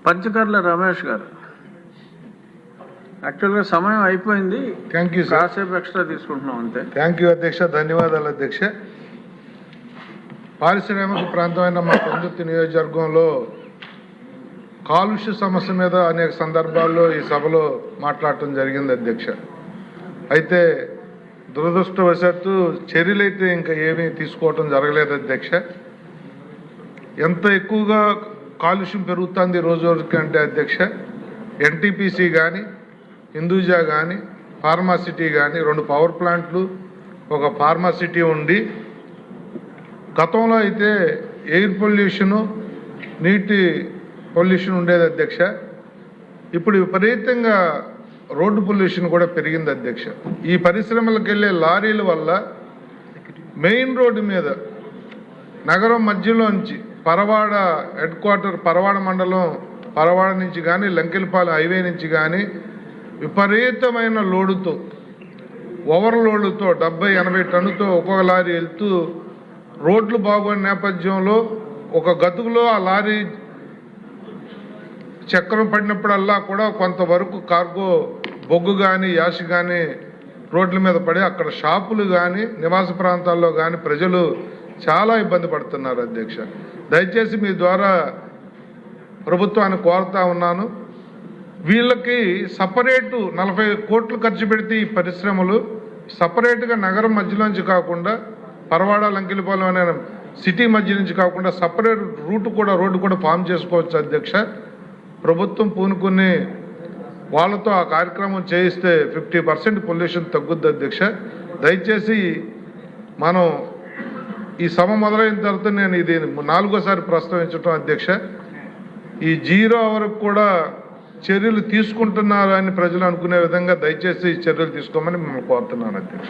పంచకర్ల రమేష్ గారు. యాక్చువల్గా సమయం అయిపోయింది. Thank you sir. కాసేపు ఎక్స్ట్రా తీసుకుంటున్నాం అంతే. థ్యాంక్ యూ అధ్యక్ష, ధన్యవాదాలు అధ్యక్ష. పారిశ్రామిక ప్రాంతమైన మా పొందుర్తి నియోజకవర్గంలో కాలుష్య సమస్య మీద అనేక సందర్భాల్లో ఈ సభలో మాట్లాడటం జరిగింది అధ్యక్ష. అయితే దురదృష్టవశాత్తు చర్యలైతే ఇంకా ఏమీ తీసుకోవటం జరగలేదు అధ్యక్ష. ఎంత ఎక్కువగా కాలుష్యం పెరుగుతుంది రోజు రోజుకి అంటే అధ్యక్ష, ఎన్టీపీసీ కానీ, హిందూజా కానీ, ఫార్మాసిటీ కానీ 2 పవర్ ప్లాంట్లు, ఒక ఫార్మాసిటీ ఉండి, గతంలో అయితే ఎయిర్ పొల్యూషను, నీటి పొల్యూషన్ ఉండేది అధ్యక్ష. ఇప్పుడు విపరీతంగా రోడ్డు పొల్యూషన్ కూడా పెరిగింది అధ్యక్ష. ఈ పరిశ్రమలకు వెళ్ళే లారీల వల్ల మెయిన్ రోడ్డు మీద నగరం మధ్యలోంచి పరవాడ హెడ్ క్వార్టర్, పరవాడ మండలం, పరవాడ నుంచి కానీ లంకెలపాలెం హైవే నుంచి కానీ విపరీతమైన లోడుతో, ఓవర్లోడ్లతో 70-80 టన్నుతో ఒక్కొక్క లారీ వెళ్తూ రోడ్లు బాగోని నేపథ్యంలో ఒక గతుకులో ఆ లారీ చక్రం పడినప్పుడల్లా కూడా కొంతవరకు కార్గో బొగ్గు కానీ, యాష్ కానీ రోడ్ల మీద పడి అక్కడ షాపులు కానీ, నివాస ప్రాంతాల్లో కానీ ప్రజలు చాలా ఇబ్బంది పడుతున్నారు అధ్యక్ష. దయచేసి మీ ద్వారా ప్రభుత్వాన్ని కోరుతా ఉన్నాను, వీళ్ళకి సపరేటు 40 కోట్లు ఖర్చు పెడితే ఈ పరిశ్రమలు సపరేట్గా నగరం మధ్యలోంచి కాకుండా, పరవాడ లంకెలపాలెం అనే సిటీ మధ్య నుంచి కాకుండా సపరేట్ రోడ్డు కూడా ఫామ్ చేసుకోవచ్చు అధ్యక్ష. ప్రభుత్వం పూనుకుని వాళ్ళతో ఆ కార్యక్రమం చేయిస్తే 50% పొల్యూషన్ తగ్గుద్ది అధ్యక్ష. దయచేసి మనం ఈ సభ మొదలైన తర్వాత నేను ఇది 4వ ప్రస్తావించడం అధ్యక్ష. ఈ 0 అవర్కు కూడా చర్యలు తీసుకుంటున్నారని ప్రజలు అనుకునే విధంగా దయచేసి చర్యలు తీసుకోమని మిమ్మల్ని కోరుతున్నాను అధ్యక్ష.